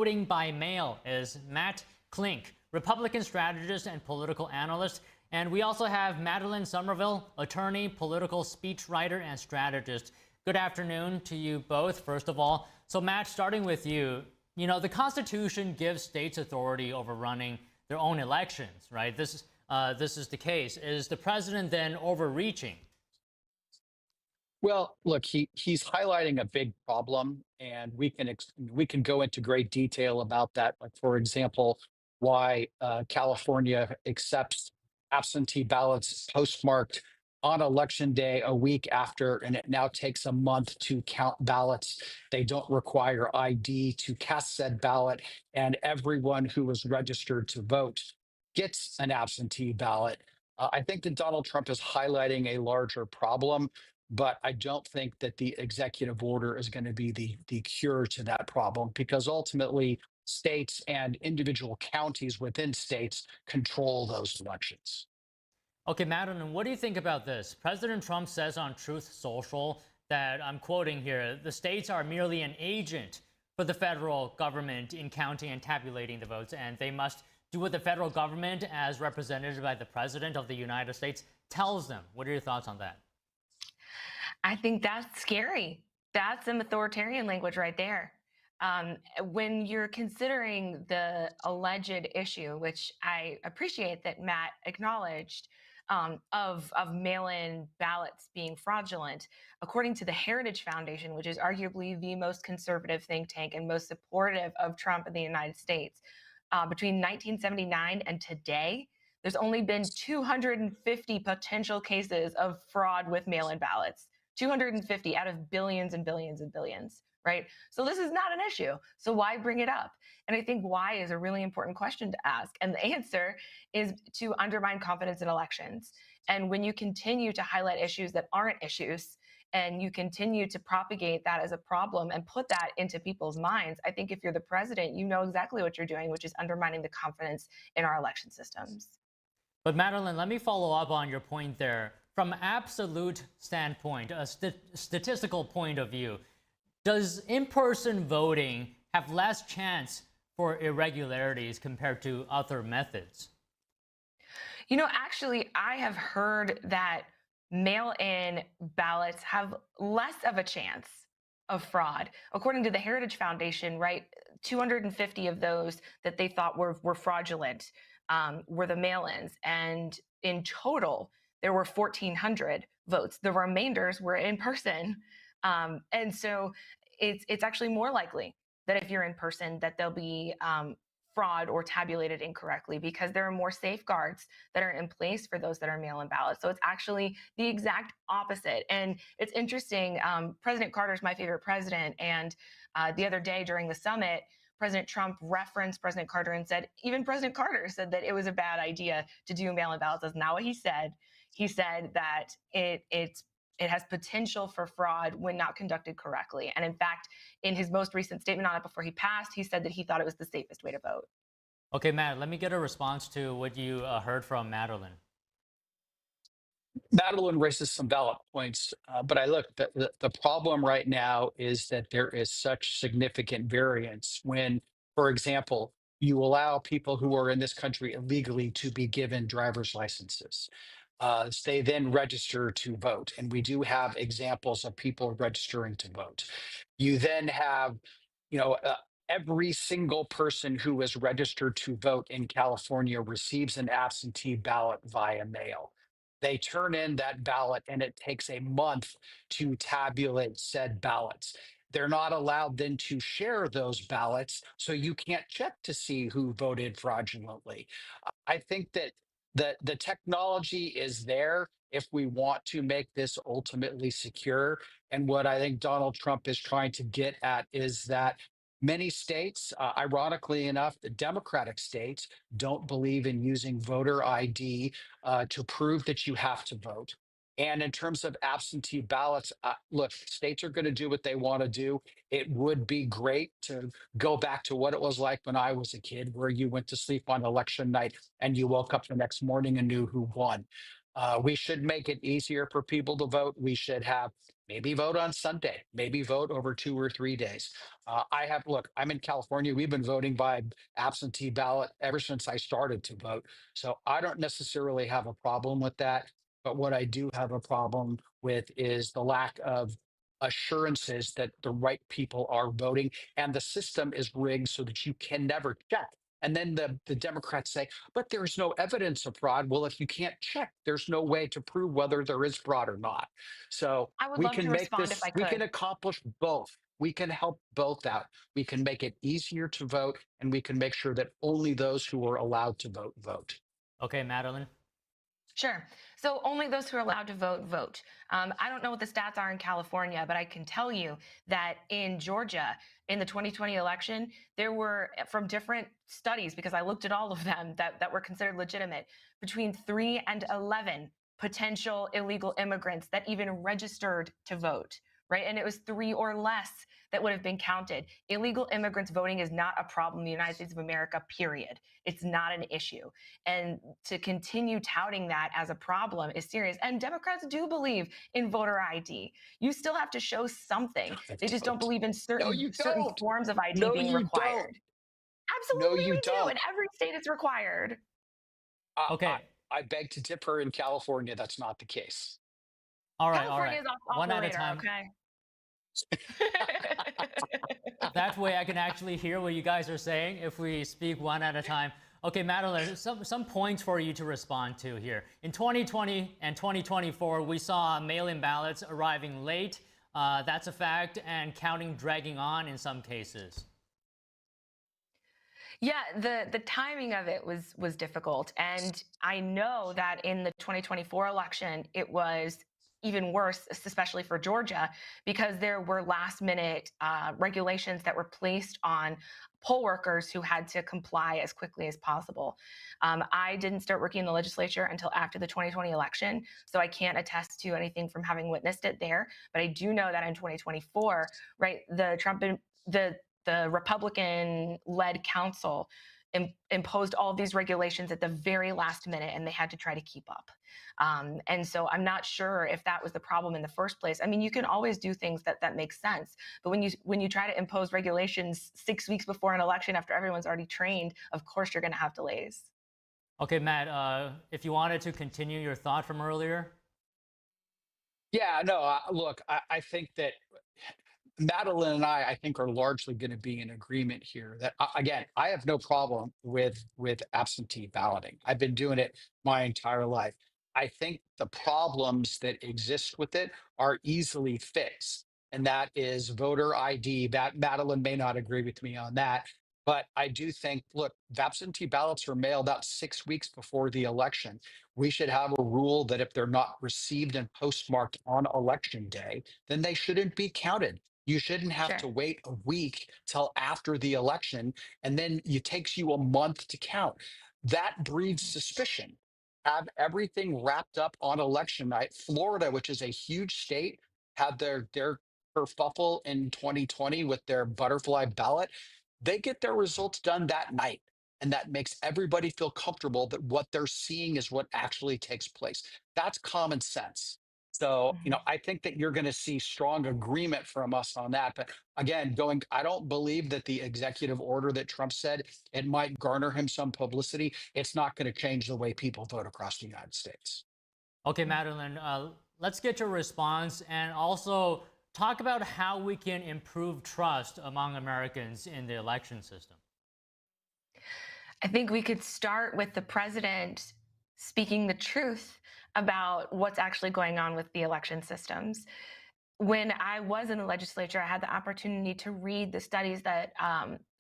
Voting by mail is Matt Klink, Republican strategist and political analyst. And we also have Madeline Somerville, attorney, political speechwriter, and strategist. Good afternoon to you both, first of all. So Matt, starting with you, the Constitution gives states authority over running their own elections, right? This is the case. Is the president then overreaching? Well, look, he's highlighting a big problem, and we can go into great detail about that. Like, for example, why California accepts absentee ballots postmarked on election day a week after, and it now takes a month to count ballots. They don't require ID to cast said ballot, and everyone who was registered to vote gets an absentee ballot. I think that Donald Trump is highlighting a larger problem, but I don't think that the executive order is going to be the cure to that problem, because ultimately states and individual counties within states control those elections. Okay, Madeline, what do you think about this? President Trump says on Truth Social that, I'm quoting here, the states are merely an agent for the federal government in counting and tabulating the votes, and they must do what the federal government, as represented by the President of the United States, tells them. What are your thoughts on that? I think that's scary. That's some authoritarian language right there. When you're considering the alleged issue, which I appreciate that Matt acknowledged, of mail-in ballots being fraudulent, according to the Heritage Foundation, which is arguably the most conservative think tank and most supportive of Trump in the United States, between 1979 and today, there's only been 250 potential cases of fraud with mail-in ballots. 250 out of billions and billions and billions, right? So this is not an issue. So why bring it up? And I think why is a really important question to ask. And the answer is to undermine confidence in elections. And when you continue to highlight issues that aren't issues, and you continue to propagate that as a problem and put that into people's minds, I think if you're the president, you know exactly what you're doing, which is undermining the confidence in our election systems. But Madeline, let me follow up on your point there. From absolute standpoint, a statistical point of view, does in-person voting have less chance for irregularities compared to other methods? Actually, I have heard that mail-in ballots have less of a chance of fraud. According to the Heritage Foundation, right, 250 of those that they thought were fraudulent were the mail-ins. And in total, there were 1,400 votes. The remainders were in person. And so it's actually more likely that if you're in person that there'll be fraud or tabulated incorrectly, because there are more safeguards that are in place for those that are mail-in ballots. So it's actually the exact opposite. And it's interesting, President Carter's my favorite president. And the other day during the summit, President Trump referenced President Carter and said, even President Carter said that it was a bad idea to do mail-in ballots. That's not what he said. He said that it has potential for fraud when not conducted correctly. And in fact, in his most recent statement on it before he passed, he said that he thought it was the safest way to vote. Okay, Matt, let me get a response to what you heard from Madeline. Madeline raises some valid points, but the problem right now is that there is such significant variance when, for example, you allow people who are in this country illegally to be given driver's licenses. They then register to vote, and we do have examples of people registering to vote. You then have, every single person who is registered to vote in California receives an absentee ballot via mail. They turn in that ballot, and it takes a month to tabulate said ballots. They're not allowed then to share those ballots, so you can't check to see who voted fraudulently. I think that the technology is there if we want to make this ultimately secure. And what I think Donald Trump is trying to get at is that many states, ironically enough, the Democratic states don't believe in using voter ID to prove that you have to vote. And in terms of absentee ballots, look, states are going to do what they want to do. It would be great to go back to what it was like when I was a kid, where you went to sleep on election night and you woke up the next morning and knew who won. We should make it easier for people to vote. We should have Maybe vote on Sunday, maybe vote over 2 or 3 days. I'm in California. We've been voting by absentee ballot ever since I started to vote. So I don't necessarily have a problem with that. But what I do have a problem with is the lack of assurances that the right people are voting and the system is rigged so that you can never check. And then the Democrats say, but there's no evidence of fraud. Well, if you can't check, there's no way to prove whether there is fraud or not. So I would we love to can make respond if this, I we can could. accomplish both. We can help both out. We can make it easier to vote, and we can make sure that only those who are allowed to vote, vote. Okay, Madeline. Sure. So only those who are allowed to vote, vote. I don't know what the stats are in California, but I can tell you that in Georgia, in the 2020 election, there were, from different studies, because I looked at all of them that were considered legitimate, between 3 and 11 potential illegal immigrants that even registered to vote, right? And it was 3 or less that would have been counted. Illegal immigrants voting is not a problem in the United States of America, period. It's not an issue. And to continue touting that as a problem is serious. And Democrats do believe in voter ID. You still have to show something. They just don't believe in No, you certain don't. forms of ID No, being you required. don't. No, Absolutely, you we do. don't. In every state, it's required. Okay. I beg to differ. In California, that's not the case. All right. California is off One the at a radar, time. okay? That way I can actually hear what you guys are saying if we speak one at a time. Okay, Madeline, some points for you to respond to here. In 2020 and 2024, we saw mail-in ballots arriving late. That's a fact, and counting dragging on in some cases. Yeah, the timing of it was difficult. And I know that in the 2024 election, it was even worse, especially for Georgia, because there were last minute regulations that were placed on poll workers who had to comply as quickly as possible. I didn't start working in the legislature until after the 2020 election, so I can't attest to anything from having witnessed it there. But I do know that in 2024, right, the Republican-led council imposed all of these regulations at the very last minute, and they had to try to keep up. And so I'm not sure if that was the problem in the first place. I mean, you can always do things that make sense, but when you try to impose regulations 6 weeks before an election after everyone's already trained, of course you're going to have delays. Okay, Matt, if you wanted to continue your thought from earlier. Yeah, no, look, I think that Madeline and I think, are largely going to be in agreement here that, again, I have no problem with absentee balloting. I've been doing it my entire life. I think the problems that exist with it are easily fixed, and that is voter ID. That Madeline may not agree with me on that, but I do think, look, absentee ballots are mailed out 6 weeks before the election. We should have a rule that if they're not received and postmarked on election day, then they shouldn't be counted. You shouldn't have to Sure. wait a week till after the election, and then it takes you a month to count. That breeds suspicion. Have everything wrapped up on election night. Florida, which is a huge state, had their kerfuffle in 2020 with their butterfly ballot. They get their results done that night. And that makes everybody feel comfortable that what they're seeing is what actually takes place. That's common sense. So, Mhm. I think that you're going to see strong agreement from us on that. But again, I don't believe that the executive order that Trump said, it might garner him some publicity. It's not going to change the way people vote across the United States. Okay, Madeline, let's get your response and also talk about how we can improve trust among Americans in the election system. I think we could start with the president speaking the truth about what's actually going on with the election systems. When I was in the legislature, I had the opportunity to read the studies that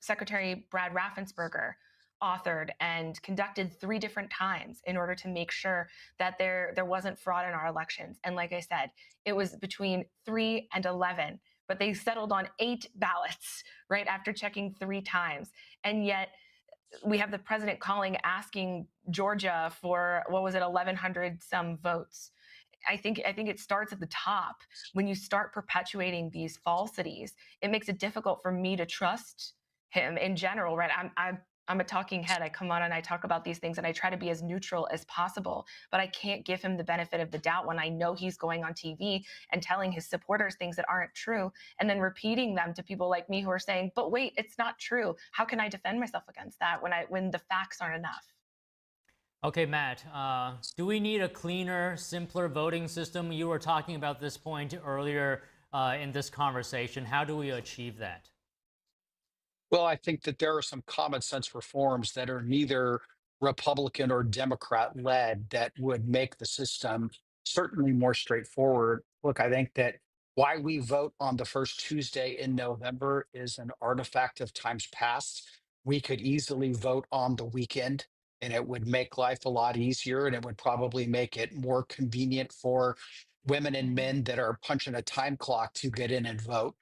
Secretary Brad Raffensperger authored and conducted 3 different times in order to make sure that there wasn't fraud in our elections. And like I said, it was between 3 and 11, but they settled on 8 ballots right after checking 3 times. And yet we have the president asking Georgia for, what was it, 1,100 some votes. I think it starts at the top. When you start perpetuating these falsities, it makes it difficult for me to trust him in general, right? I'm a talking head. I come on and I talk about these things and I try to be as neutral as possible, but I can't give him the benefit of the doubt when I know he's going on TV and telling his supporters things that aren't true and then repeating them to people like me who are saying, but wait, it's not true. How can I defend myself against that when the facts aren't enough? Okay, Matt, do we need a cleaner, simpler voting system? You were talking about this point earlier in this conversation. How do we achieve that? Well, I think that there are some common sense reforms that are neither Republican or Democrat led that would make the system certainly more straightforward. Look, I think that why we vote on the first Tuesday in November is an artifact of times past. We could easily vote on the weekend, and it would make life a lot easier, and it would probably make it more convenient for women and men that are punching a time clock to get in and vote.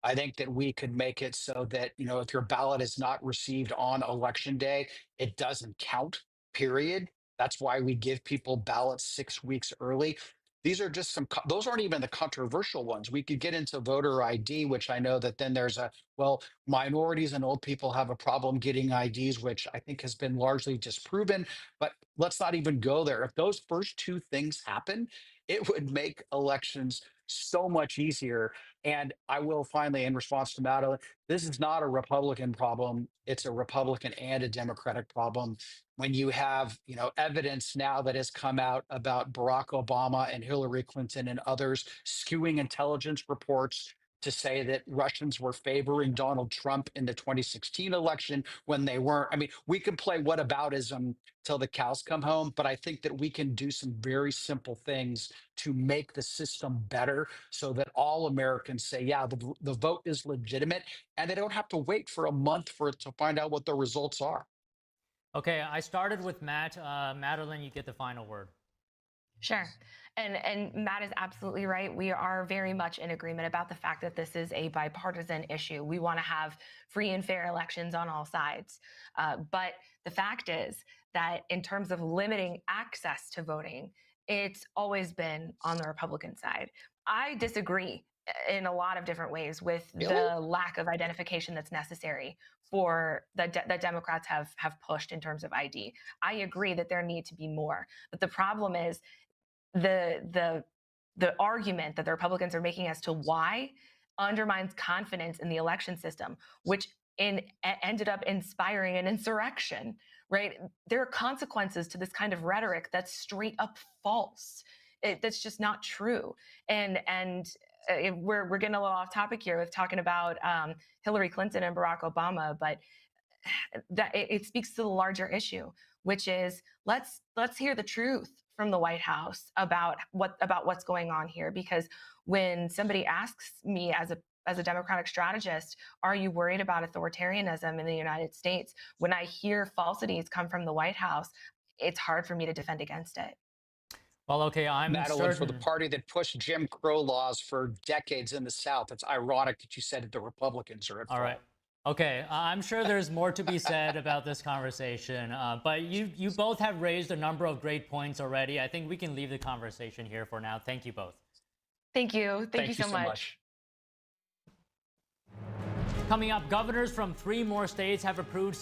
I think that we could make it so that, if your ballot is not received on election day, it doesn't count, period. That's why we give people ballots 6 weeks early. These are just those aren't even the controversial ones. We could get into voter ID, which I know that then there's well, minorities and old people have a problem getting IDs, which I think has been largely disproven. But let's not even go there. If those first two things happen, it would make elections so much easier. And I will finally, in response to Madeline, this is not a Republican problem. It's a Republican and a Democratic problem. When you have, evidence now that has come out about Barack Obama and Hillary Clinton and others skewing intelligence reports to say that Russians were favoring Donald Trump in the 2016 election when they weren't. I mean, we can play whataboutism till the cows come home, but I think that we can do some very simple things to make the system better so that all Americans say, yeah, the vote is legitimate, and they don't have to wait for a month for it to find out what the results are. Okay, I started with Matt. Madeline, you get the final word. Sure. And Matt is absolutely right. We are very much in agreement about the fact that this is a bipartisan issue. We want to have free and fair elections on all sides. But the fact is that in terms of limiting access to voting, it's always been on the Republican side. I disagree in a lot of different ways with the lack of identification that's necessary for that Democrats have pushed in terms of ID. I agree that there need to be more, but the problem is the argument that the Republicans are making as to why undermines confidence in the election system, which ended up inspiring an insurrection, right? There are consequences to this kind of rhetoric that's straight up false. That's just not true. And we're getting a little off topic here with talking about Hillary Clinton and Barack Obama, but that it speaks to the larger issue, which is let's hear the truth from the White House about what's going on here. Because when somebody asks me as a Democratic strategist, are you worried about authoritarianism in the United States? When I hear falsities come from the White House, it's hard for me to defend against it. Well, okay, I'm Madeline, for the party that pushed Jim Crow laws for decades in the South, it's ironic that you said that the Republicans are at fault. All right. Okay, I'm sure there's more to be said about this conversation, but you both have raised a number of great points already. I think we can leave the conversation here for now. Thank you both. Thank you. Thank you so much. Coming up, governors from 3 more states have approved